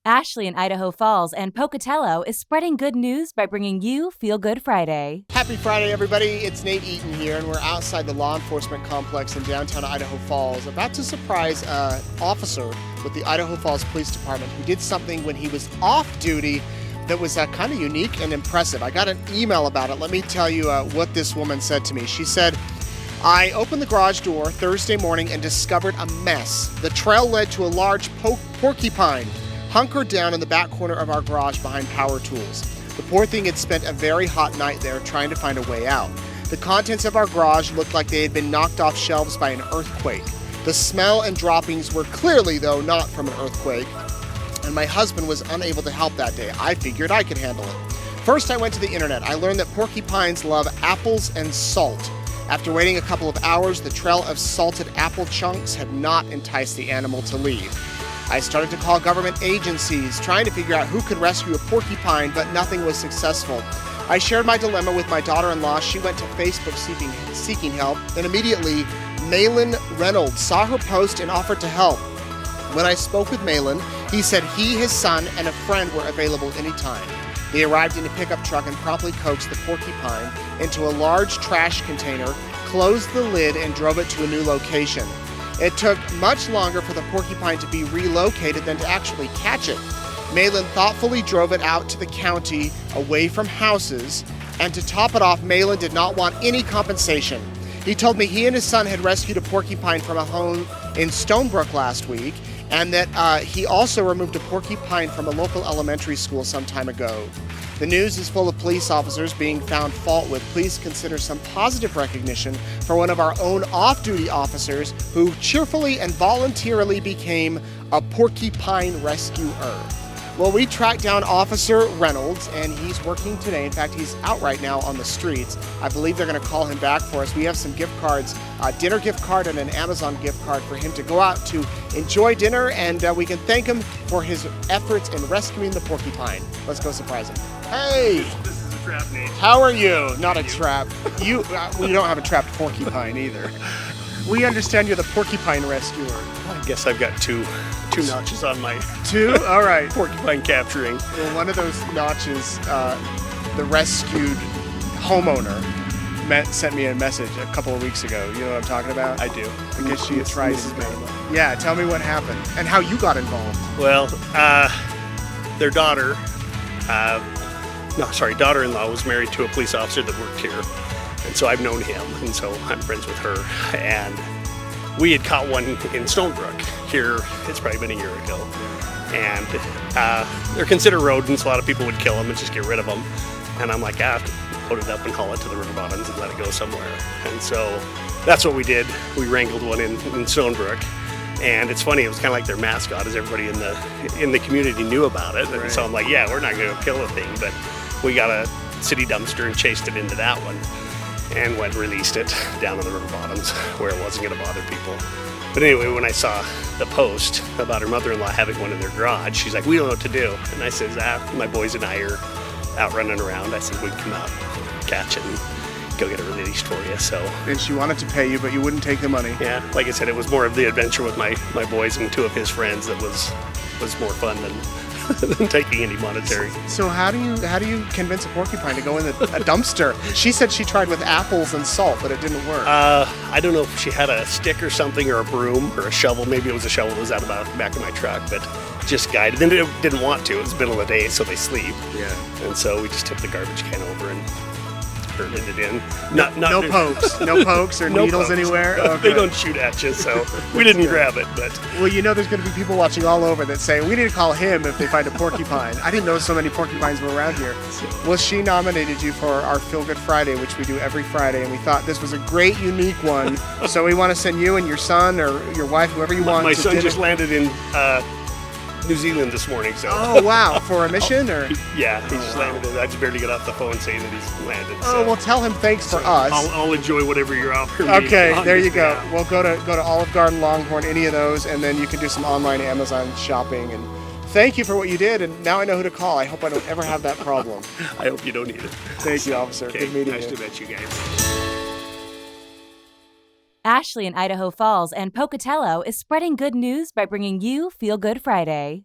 Ashley in Idaho Falls and Pocatello is spreading good news by bringing you Feel Good Friday. Happy Friday, everybody. It's Nate Eaton here, and we're outside the law enforcement complex in downtown Idaho Falls, about to surprise an officer with the Idaho Falls Police Department who did something when he was off duty that was kind of unique and impressive. I got an email about it. Let me tell you what this woman said to me. She said, "I opened the garage door Thursday morning and discovered a mess. The trail led to a large porcupine hunkered down in the back corner of our garage behind power tools. The poor thing had spent a very hot night there trying to find a way out. The contents of our garage looked like they had been knocked off shelves by an earthquake. The smell and droppings were clearly, though, not from an earthquake, and my husband was unable to help that day. I figured I could handle it. First, I went to the internet. I learned that porcupines love apples and salt. After waiting a couple of hours, the trail of salted apple chunks had not enticed the animal to leave. I started to call government agencies, trying to figure out who could rescue a porcupine, but nothing was successful. I shared my dilemma with my daughter-in-law. She went to Facebook seeking help, and immediately Malin Reynolds saw her post and offered to help. When I spoke with Malin, he said he, his son, and a friend were available anytime. They arrived in a pickup truck and promptly coaxed the porcupine into a large trash container, closed the lid, and drove it to a new location. It took much longer for the porcupine to be relocated than to actually catch it. Malin thoughtfully drove it out to the county, away from houses, and to top it off, Malin did not want any compensation. He told me he and his son had rescued a porcupine from a home in Stonebrook last week, and that he also removed a porcupine from a local elementary school some time ago. The news is full of police officers being found fault with. Please consider some positive recognition for one of our own off-duty officers who cheerfully and voluntarily became a porcupine rescuer. Well, we tracked down Officer Reynolds, and he's working today. In fact, he's out right now on the streets. I believe they're going to call him back for us. We have some gift cards, a dinner gift card and an Amazon gift card for him to go out to enjoy dinner, and we can thank him for his efforts in rescuing the porcupine. Let's go surprise him. Hey! This is a trap, Nate. How are you? Not a trap. You don't have a trapped porcupine either. We understand you're the porcupine rescuer. I guess I've got two notches on my Two? All right. porcupine capturing. Well, one of those notches, the rescued homeowner sent me a message a couple of weeks ago. You know what I'm talking about? I do. I guess she had tried Mrs. to. Malin. Yeah, tell me what happened and how you got involved. Well, their daughter-in-law was married to a police officer that worked here. And so I've known him, and so I'm friends with her. And we had caught one in Stonebrook here. It's probably been a year ago. And they're considered rodents. A lot of people would kill them and just get rid of them. And I'm like, load it up and haul it to the river bottoms and let it go somewhere. And so that's what we did. We wrangled one in Stonebrook. And it's funny, it was kind of like their mascot, as everybody in the community knew about it. And so I'm like, yeah, we're not going to kill the thing, but we got a city dumpster and chased it into that one. And went and released it down in the river bottoms where it wasn't going to bother people. But anyway, when I saw the post about her mother-in-law having one in their garage, she's like, we don't know what to do. And I said, my boys and I are out running around. I said, we'd come out, catch it, and go get it released for you. So. And she wanted to pay you, but you wouldn't take the money. Yeah, like I said, it was more of the adventure with my boys and two of his friends that was more fun than taking any monetary. So how do you convince a porcupine to go in a dumpster? She said she tried with apples and salt, but it didn't work. I don't know if she had a stick or something, or a broom, or a shovel. Maybe it was a shovel that was out of the back of my truck, but just guided. Then it didn't want to. It was the middle of the day, so they sleep. Yeah. And so we just tipped the garbage can over and herded it in. No pokes or No needles pokes. anywhere? Okay. They don't shoot at you, so we didn't grab it. But well, you know there's going to be people watching all over that say, we need to call him if they find a porcupine. I didn't know so many porcupines were around here. Well, she nominated you for our Feel Good Friday, which we do every Friday, and we thought this was a great, unique one. So we want to send you and your son or your wife, whoever you want, my to son dinner. just landed in New Zealand this morning, so. Oh, wow. For a mission, or? Yeah, he just landed. I just barely got off the phone saying that he's landed. Oh, well, tell him thanks for us. I'll enjoy whatever you're offering me. Okay, on there this you go. behalf. Well, go to Olive Garden, Longhorn, any of those, and then you can do some online Amazon shopping. And thank you for what you did, and now I know who to call. I hope I don't ever have that problem. I hope you don't need it. Thank you, officer. Okay, Good meeting nice you. to meet you guys. Ashley in Idaho Falls and Pocatello is spreading good news by bringing you Feel Good Friday.